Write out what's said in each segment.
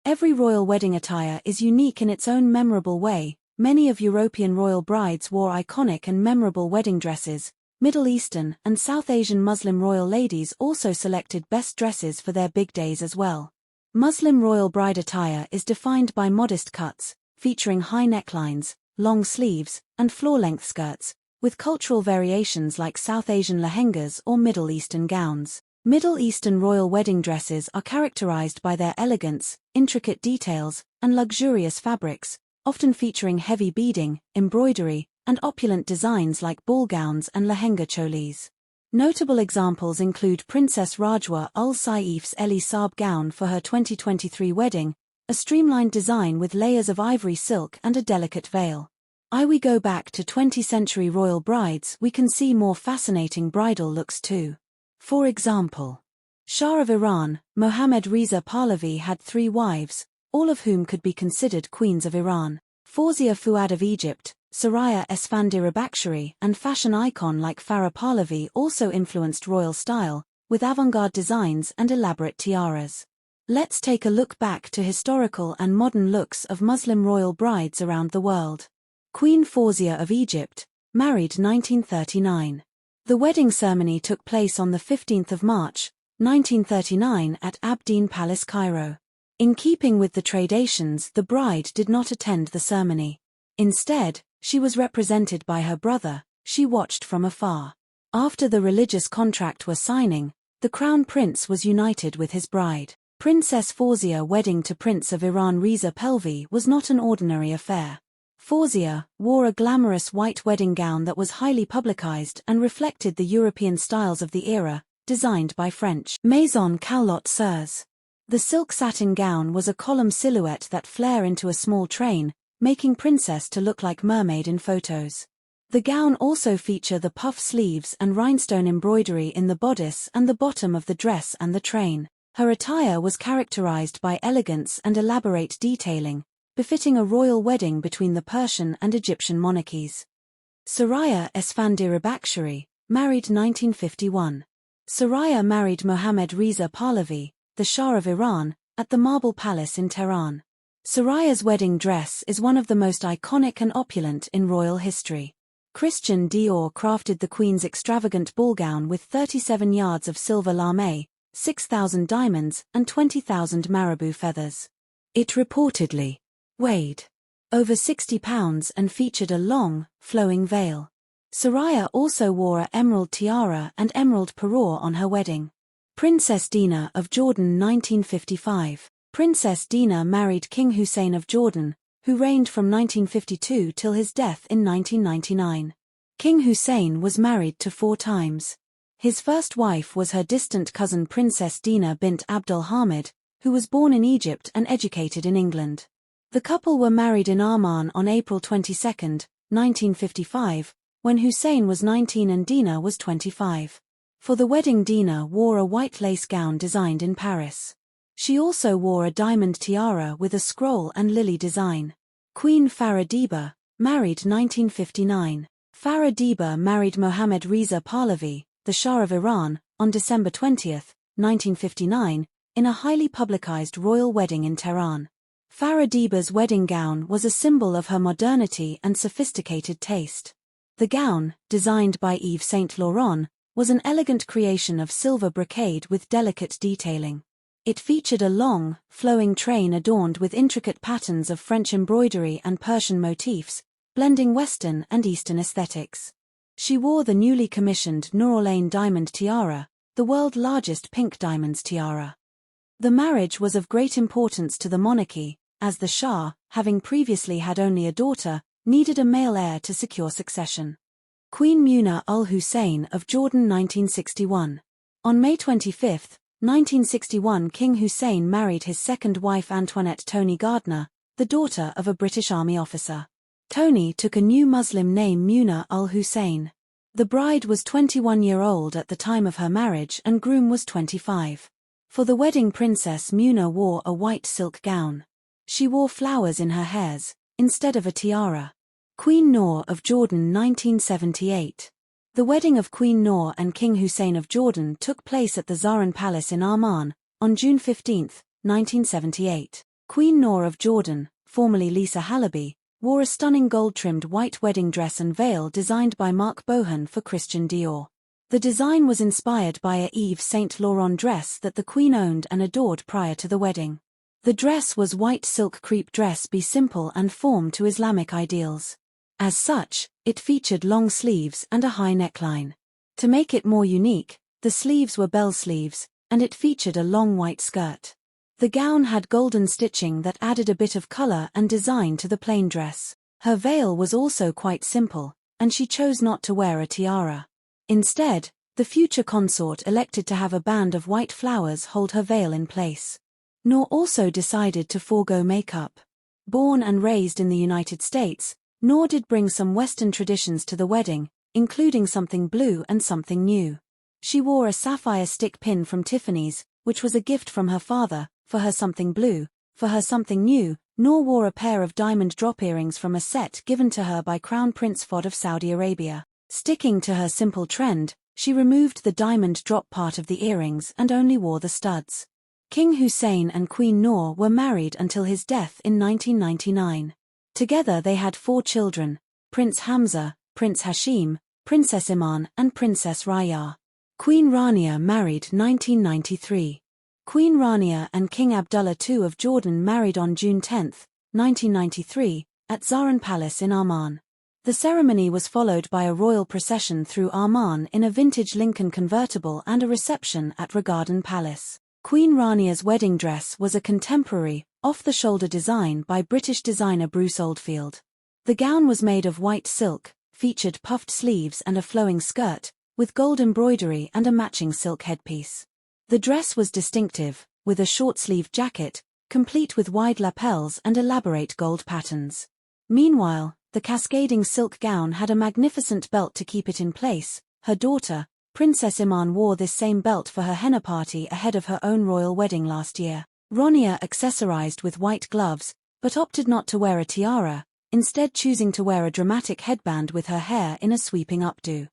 Every royal wedding attire is unique in its own memorable way. Many of European royal brides wore iconic and memorable wedding dresses. Middle Eastern and South Asian Muslim royal ladies also selected best dresses for their big days as well. Muslim royal bride attire is defined by modest cuts, featuring high necklines, long sleeves, and floor-length skirts, with cultural variations like South Asian lehengas or Middle Eastern gowns. Middle Eastern royal wedding dresses are characterized by their elegance, intricate details, and luxurious fabrics, often featuring heavy beading, embroidery, and opulent designs like ball gowns and lehenga cholis. Notable examples include Princess Rajwa Al Saif's Elie Saab gown for her 2023 wedding, a streamlined design with layers of ivory silk and a delicate veil. We go back to 20th century royal brides, we can see more fascinating bridal looks too. For example, Shah of Iran, Mohammad Reza Pahlavi had 3 wives, all of whom could be considered queens of Iran. Fawzia Fuad of Egypt, Soraya Esfandiary-Bakhtiary, and fashion icon like Farah Pahlavi also influenced royal style, with avant-garde designs and elaborate tiaras. Let's take a look back to historical and modern looks of Muslim royal brides around the world. Queen Fawzia of Egypt, married 1939. The wedding ceremony took place on the 15th of March, 1939 at Abdeen Palace, Cairo. In keeping with the traditions, the bride did not attend the ceremony. Instead, she was represented by her brother. She watched from afar. After the religious contract was signing, the crown prince was united with his bride. Princess Fawzia wedding to Prince of Iran Reza Pahlavi was not an ordinary affair. Fawzia wore a glamorous white wedding gown that was highly publicized and reflected the European styles of the era, designed by French Maison Calotte Sers. The silk satin gown was a column silhouette that flare into a small train, making princess to look like mermaid in photos. The gown also featured the puff sleeves and rhinestone embroidery in the bodice and the bottom of the dress and the train. Her attire was characterized by elegance and elaborate detailing, befitting a royal wedding between the Persian and Egyptian monarchies. Soraya Esfandiary-Bakhtiary, married 1951. Soraya married Mohammad Reza Pahlavi, the Shah of Iran, at the Marble Palace in Tehran. Soraya's wedding dress is one of the most iconic and opulent in royal history. Christian Dior crafted the Queen's extravagant ball gown with 37 yards of silver lame, 6,000 diamonds, and 20,000 marabou feathers. It reportedly weighed over 60 pounds and featured a long, flowing veil. Soraya also wore an emerald tiara and emerald parure on her wedding. Princess Dina of Jordan 1955. Princess Dina married King Hussein of Jordan, who reigned from 1952 till his death in 1999. King Hussein was married to 4 times. His first wife was her distant cousin Princess Dina bint Abdul Hamid, who was born in Egypt and educated in England. The couple were married in Amman on April 22, 1955, when Hussein was 19 and Dina was 25. For the wedding, Dina wore a white lace gown designed in Paris. She also wore a diamond tiara with a scroll and lily design. Queen Farah Diba, married 1959. Farah Diba married Mohammad Reza Pahlavi, the Shah of Iran, on December 20, 1959, in a highly publicized royal wedding in Tehran. Farah Diba's wedding gown was a symbol of her modernity and sophisticated taste. The gown, designed by Yves Saint Laurent, was an elegant creation of silver brocade with delicate detailing. It featured a long, flowing train adorned with intricate patterns of French embroidery and Persian motifs, blending Western and Eastern aesthetics. She wore the newly commissioned Noor diamond tiara, the world's largest pink diamonds tiara. The marriage was of great importance to the monarchy, as the Shah, having previously had only a daughter, needed a male heir to secure succession. Queen Muna al-Hussein of Jordan 1961. On May 25, 1961, King Hussein married his second wife Antoinette Tony Gardner, the daughter of a British Army officer. Tony took a new Muslim name, Muna al-Hussein. The bride was 21-year-old at the time of her marriage and groom was 25. For the wedding, Princess Muna wore a white silk gown. She wore flowers in her hairs, instead of a tiara. Queen Noor of Jordan 1978. The wedding of Queen Noor and King Hussein of Jordan took place at the Zahran Palace in Amman, on June 15, 1978. Queen Noor of Jordan, formerly Lisa Halaby, wore a stunning gold-trimmed white wedding dress and veil designed by Marc Bohan for Christian Dior. The design was inspired by a Yves Saint Laurent dress that the Queen owned and adored prior to the wedding. The dress was white silk crepe dress, be simple and form to Islamic ideals. As such, it featured long sleeves and a high neckline. To make it more unique, the sleeves were bell sleeves, and it featured a long white skirt. The gown had golden stitching that added a bit of color and design to the plain dress. Her veil was also quite simple, and she chose not to wear a tiara. Instead, the future consort elected to have a band of white flowers hold her veil in place. Noor also decided to forego makeup. Born and raised in the United States, Noor did bring some Western traditions to the wedding, including something blue and something new. She wore a sapphire stick pin from Tiffany's, which was a gift from her father. For her something blue, for her something new, Noor wore a pair of diamond drop earrings from a set given to her by Crown Prince Fuad of Saudi Arabia. Sticking to her simple trend, she removed the diamond drop part of the earrings and only wore the studs. King Hussein and Queen Noor were married until his death in 1999. Together they had 4 children: Prince Hamza, Prince Hashim, Princess Iman and Princess Raya. Queen Rania married 1993. Queen Rania and King Abdullah II of Jordan married on June 10, 1993, at Zahran Palace in Amman. The ceremony was followed by a royal procession through Amman in a vintage Lincoln convertible and a reception at Garden Palace. Queen Rania's wedding dress was a contemporary, off-the-shoulder design by British designer Bruce Oldfield. The gown was made of white silk, featured puffed sleeves and a flowing skirt, with gold embroidery and a matching silk headpiece. The dress was distinctive, with a short-sleeved jacket, complete with wide lapels and elaborate gold patterns. Meanwhile, the cascading silk gown had a magnificent belt to keep it in place. Her daughter, Princess Iman, wore this same belt for her henna party ahead of her own royal wedding last year. Rania accessorized with white gloves, but opted not to wear a tiara, instead choosing to wear a dramatic headband with her hair in a sweeping updo.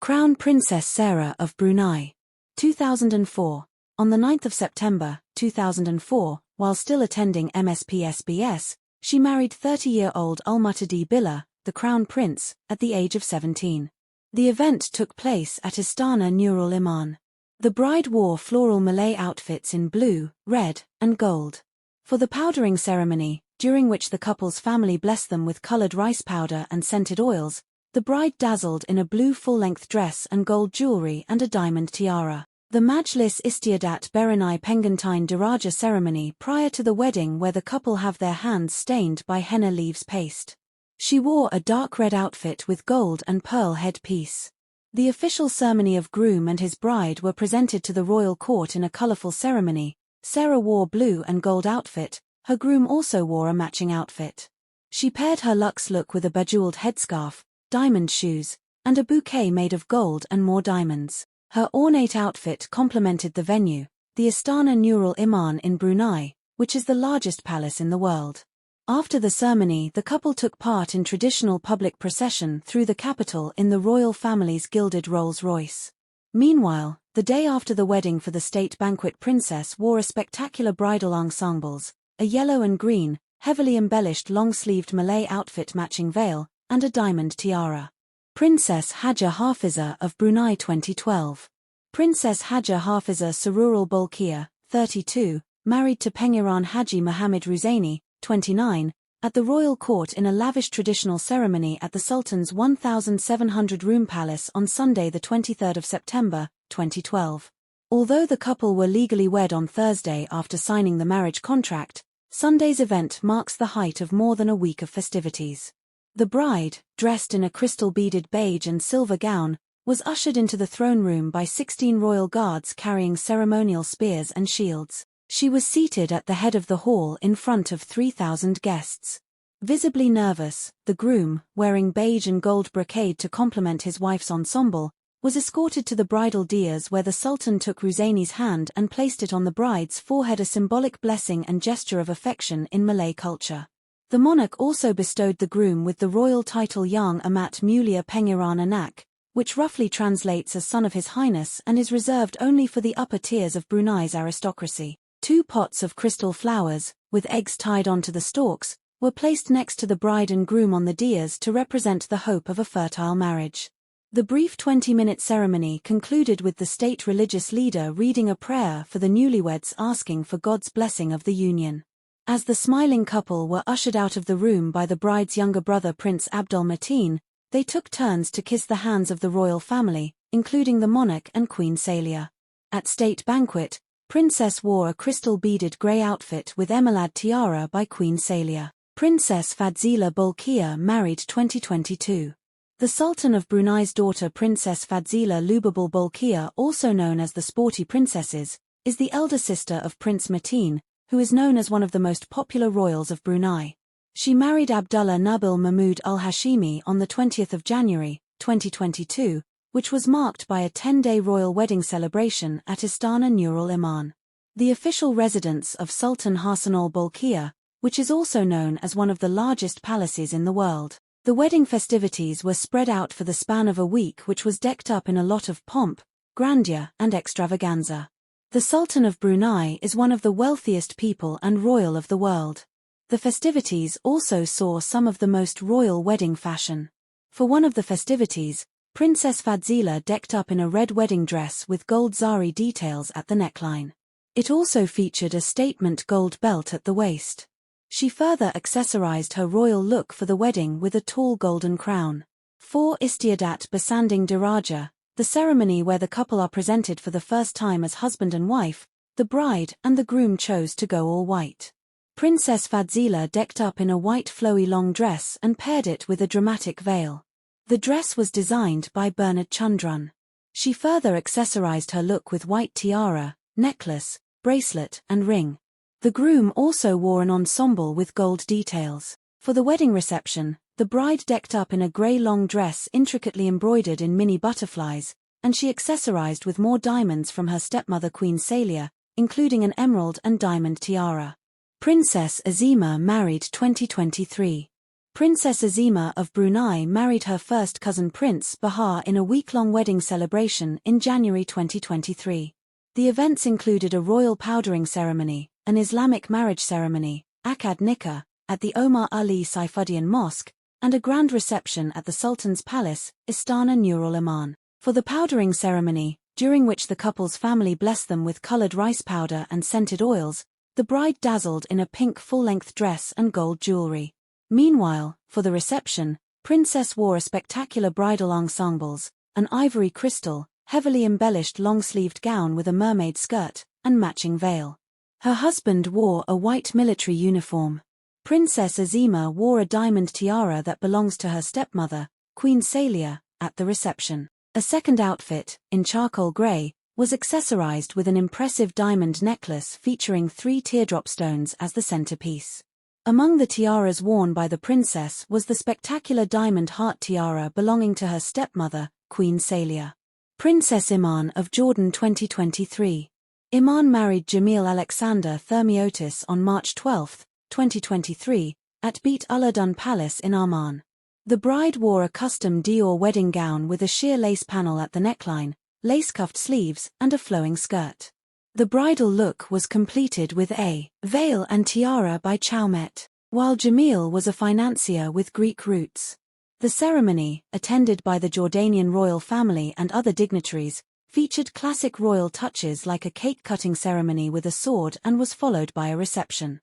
Crown Princess Sarah of Brunei. 2004. On the 9th of September, 2004, while still attending MSP-SBS, she married 30-year-old Almuttadi Billah, the Crown Prince, at the age of 17. The event took place at Istana Nurul Iman. The bride wore floral Malay outfits in blue, red, and gold. For the powdering ceremony, during which the couple's family blessed them with colored rice powder and scented oils, the bride dazzled in a blue full-length dress and gold jewelry and a diamond tiara. The Majlis Istiadat Berenai Pengantine Diraja ceremony prior to the wedding, where the couple have their hands stained by henna leaves paste. She wore a dark red outfit with gold and pearl headpiece. The official ceremony of groom and his bride were presented to the royal court in a colorful ceremony. Sarah wore blue and gold outfit, her groom also wore a matching outfit. She paired her luxe look with a bejeweled headscarf, diamond shoes, and a bouquet made of gold and more diamonds. Her ornate outfit complemented the venue, the Istana Nurul Iman in Brunei, which is the largest palace in the world. After the ceremony, the couple took part in traditional public procession through the capital in the royal family's gilded Rolls-Royce. Meanwhile, the day after the wedding for the state banquet, princess wore a spectacular bridal ensembles, a yellow and green, heavily embellished long-sleeved Malay outfit matching veil, and a diamond tiara. Princess Haja Hafiza of Brunei 2012. Princess Haja Hafiza Sarurul Bolkiah, 32, married to Pengiran Haji Muhammad Ruzaini, 29, at the royal court in a lavish traditional ceremony at the Sultan's 1,700-room palace on Sunday, the 23rd of September, 2012. Although the couple were legally wed on Thursday after signing the marriage contract, Sunday's event marks the height of more than a week of festivities. The bride, dressed in a crystal-beaded beige and silver gown, was ushered into the throne room by 16 royal guards carrying ceremonial spears and shields. She was seated at the head of the hall in front of 3,000 guests. Visibly nervous, the groom, wearing beige and gold brocade to complement his wife's ensemble, was escorted to the bridal dais, where the Sultan took Ruzaini's hand and placed it on the bride's forehead, a symbolic blessing and gesture of affection in Malay culture. The monarch also bestowed the groom with the royal title Yang Amat Mulia Pengiran Anak, which roughly translates as Son of His Highness and is reserved only for the upper tiers of Brunei's aristocracy. 2 pots of crystal flowers, with eggs tied onto the stalks, were placed next to the bride and groom on the dais to represent the hope of a fertile marriage. The brief 20-minute ceremony concluded with the state religious leader reading a prayer for the newlyweds asking for God's blessing of the union. As the smiling couple were ushered out of the room by the bride's younger brother Prince Abdul Mateen, they took turns to kiss the hands of the royal family, including the monarch and Queen Salia. At state banquet, Princess wore a crystal-beaded grey outfit with emerald tiara by Queen Salia. Princess Fawzia Bolkiah married 2022. The Sultan of Brunei's daughter Princess Fawzia Lubabul Bolkiah, also known as the Sporty Princesses, is the elder sister of Prince Mateen, who is known as one of the most popular royals of Brunei. She married Abdullah Nabil Mahmud al-Hashimi on the 20th of January, 2022, which was marked by a 10-day royal wedding celebration at Istana Nur al-Iman, the official residence of Sultan Hassanal Bolkiah, which is also known as one of the largest palaces in the world. The wedding festivities were spread out for the span of a week, which was decked up in a lot of pomp, grandeur, and extravaganza. The Sultan of Brunei is one of the wealthiest people and royal of the world. The festivities also saw some of the most royal wedding fashion. For one of the festivities, Princess Fawzia decked up in a red wedding dress with gold zari details at the neckline. It also featured a statement gold belt at the waist. She further accessorized her royal look for the wedding with a tall golden crown. 4 Istiadat Basanding Diraja, the ceremony where the couple are presented for the first time as husband and wife, the bride and the groom chose to go all white. Princess Fawzia decked up in a white flowy long dress and paired it with a dramatic veil. The dress was designed by Bernard Chundrun. She further accessorized her look with white tiara, necklace, bracelet, and ring. The groom also wore an ensemble with gold details. For the wedding reception, the bride decked up in a grey long dress intricately embroidered in mini butterflies, and she accessorized with more diamonds from her stepmother Queen Salia, including an emerald and diamond tiara. Princess Azima married 2023. Princess Azima of Brunei married her first cousin Prince Bahar in a week-long wedding celebration in January 2023. The events included a royal powdering ceremony, an Islamic marriage ceremony, Akad Nikah, at the Omar Ali Saifuddin Mosque, and a grand reception at the Sultan's Palace, Istana Nur al-Iman. For the powdering ceremony, during which the couple's family blessed them with colored rice powder and scented oils, the bride dazzled in a pink full-length dress and gold jewelry. Meanwhile, for the reception, Princess wore a spectacular bridal ensembles, an ivory crystal, heavily embellished long-sleeved gown with a mermaid skirt, and matching veil. Her husband wore a white military uniform. Princess Azima wore a diamond tiara that belongs to her stepmother, Queen Salia, at the reception. A second outfit, in charcoal grey, was accessorized with an impressive diamond necklace featuring 3 teardrop stones as the centerpiece. Among the tiaras worn by the princess was the spectacular diamond heart tiara belonging to her stepmother, Queen Salia. Princess Iman of Jordan 2023. Iman married Jamil Alexander Thermiotis on March 12, 2023, at Beit Al-Adun Palace in Amman. The bride wore a custom Dior wedding gown with a sheer lace panel at the neckline, lace-cuffed sleeves, and a flowing skirt. The bridal look was completed with a veil and tiara by Chaumet, while Jamil was a financier with Greek roots. The ceremony, attended by the Jordanian royal family and other dignitaries, featured classic royal touches like a cake-cutting ceremony with a sword and was followed by a reception.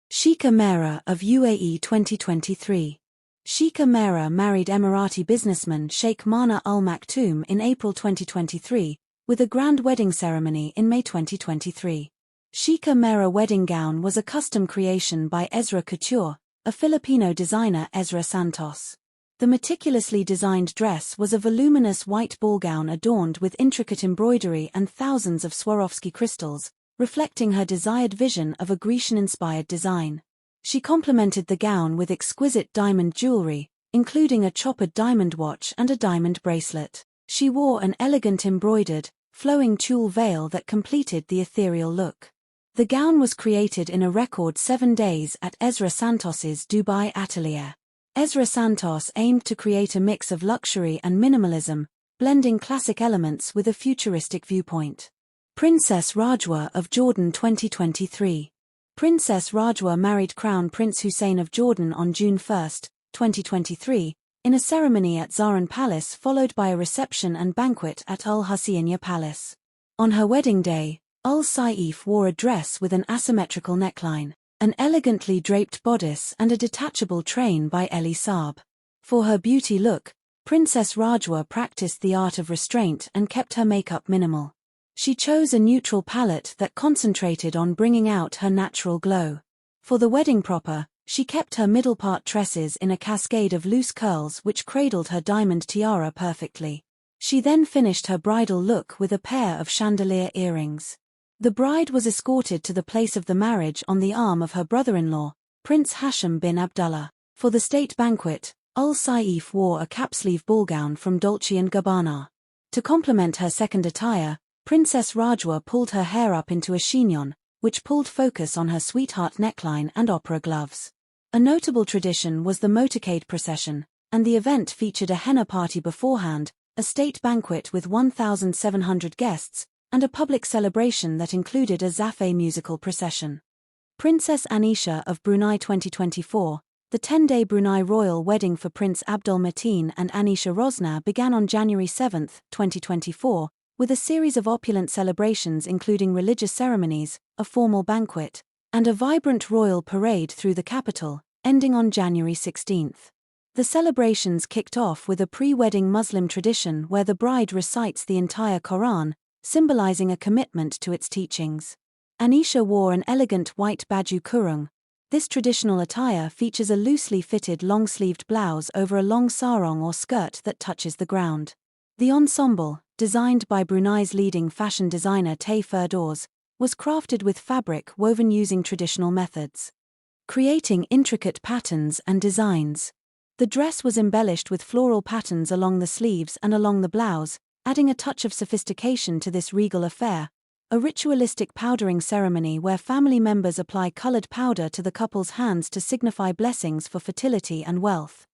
Sheikha Mehra of UAE 2023. Sheikha Mehra married Emirati businessman Sheikh Mana Al Maktoum in April 2023, with a grand wedding ceremony in May 2023. Sheikha Mehra wedding gown was a custom creation by Ezra Couture, a Filipino designer Ezra Santos. The meticulously designed dress was a voluminous white ball gown adorned with intricate embroidery and thousands of Swarovski crystals, reflecting her desired vision of a Grecian-inspired design. She complemented the gown with exquisite diamond jewelry, including a choppered diamond watch and a diamond bracelet. She wore an elegant embroidered, flowing tulle veil that completed the ethereal look. The gown was created in a record 7 days at Ezra Santos's Dubai atelier. Ezra Santos aimed to create a mix of luxury and minimalism, blending classic elements with a futuristic viewpoint. Princess Rajwa of Jordan 2023. Princess Rajwa married Crown Prince Hussein of Jordan on June 1, 2023, in a ceremony at Zaran Palace followed by a reception and banquet at Al Husseiniya Palace. On her wedding day, Saif wore a dress with an asymmetrical neckline, an elegantly draped bodice and a detachable train by Elie Saab. For her beauty look, Princess Rajwa practiced the art of restraint and kept her makeup minimal. She chose a neutral palette that concentrated on bringing out her natural glow. For the wedding proper, she kept her middle part tresses in a cascade of loose curls which cradled her diamond tiara perfectly. She then finished her bridal look with a pair of chandelier earrings. The bride was escorted to the place of the marriage on the arm of her brother-in-law, Prince Hashim bin Abdullah. For the state banquet, Saif wore a cap-sleeve ball gown from Dolce & Gabbana. To complement her second attire, Princess Rajwa pulled her hair up into a chignon, which pulled focus on her sweetheart neckline and opera gloves. A notable tradition was the motorcade procession, and the event featured a henna party beforehand, a state banquet with 1,700 guests, and a public celebration that included a Zafeh musical procession. Princess Anisha of Brunei 2024. The 10-day Brunei royal wedding for Prince Abdul Mateen and Anisha Rosna began on January 7, 2024, with a series of opulent celebrations including religious ceremonies, a formal banquet, and a vibrant royal parade through the capital, ending on January 16. The celebrations kicked off with a pre-wedding Muslim tradition where the bride recites the entire Quran, symbolizing a commitment to its teachings. Anisha wore an elegant white baju kurung. This traditional attire features a loosely fitted long-sleeved blouse over a long sarong or skirt that touches the ground. The ensemble, designed by Brunei's leading fashion designer Tay Firdaus, was crafted with fabric woven using traditional methods, creating intricate patterns and designs. The dress was embellished with floral patterns along the sleeves and along the blouse, adding a touch of sophistication to this regal affair, a ritualistic powdering ceremony where family members apply colored powder to the couple's hands to signify blessings for fertility and wealth.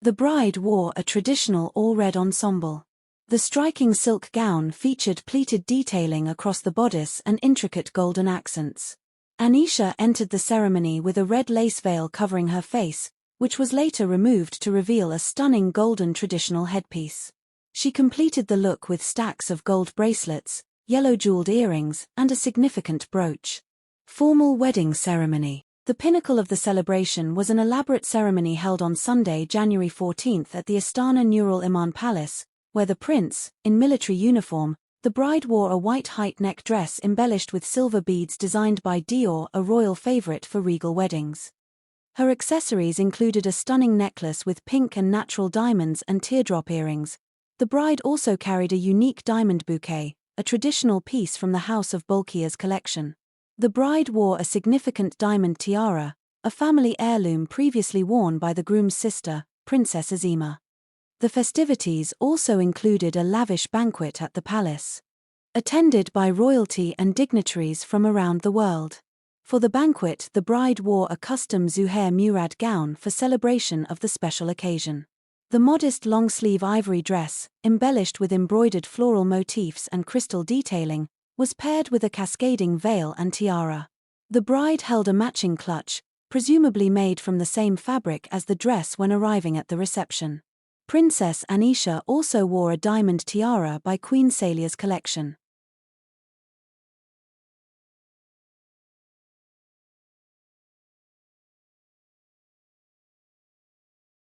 The bride wore a traditional all-red ensemble. The striking silk gown featured pleated detailing across the bodice and intricate golden accents. Anisha entered the ceremony with a red lace veil covering her face, which was later removed to reveal a stunning golden traditional headpiece. She completed the look with stacks of gold bracelets, yellow jeweled earrings, and a significant brooch. Formal wedding ceremony. The pinnacle of the celebration was an elaborate ceremony held on Sunday, January 14 at the Astana Nur al-Iman Palace, where the prince, in military uniform, the bride wore a white height-neck dress embellished with silver beads designed by Dior, a royal favorite for regal weddings. Her accessories included a stunning necklace with pink and natural diamonds and teardrop earrings. The bride also carried a unique diamond bouquet, a traditional piece from the House of Bolkiah's collection. The bride wore a significant diamond tiara, a family heirloom previously worn by the groom's sister, Princess Azima. The festivities also included a lavish banquet at the palace, attended by royalty and dignitaries from around the world. For the banquet, the bride wore a custom Zuhair Murad gown for celebration of the special occasion. The modest long-sleeve ivory dress, embellished with embroidered floral motifs and crystal detailing, was paired with a cascading veil and tiara. The bride held a matching clutch, presumably made from the same fabric as the dress when arriving at the reception. Princess Anisha also wore a diamond tiara by Queen Salia's collection.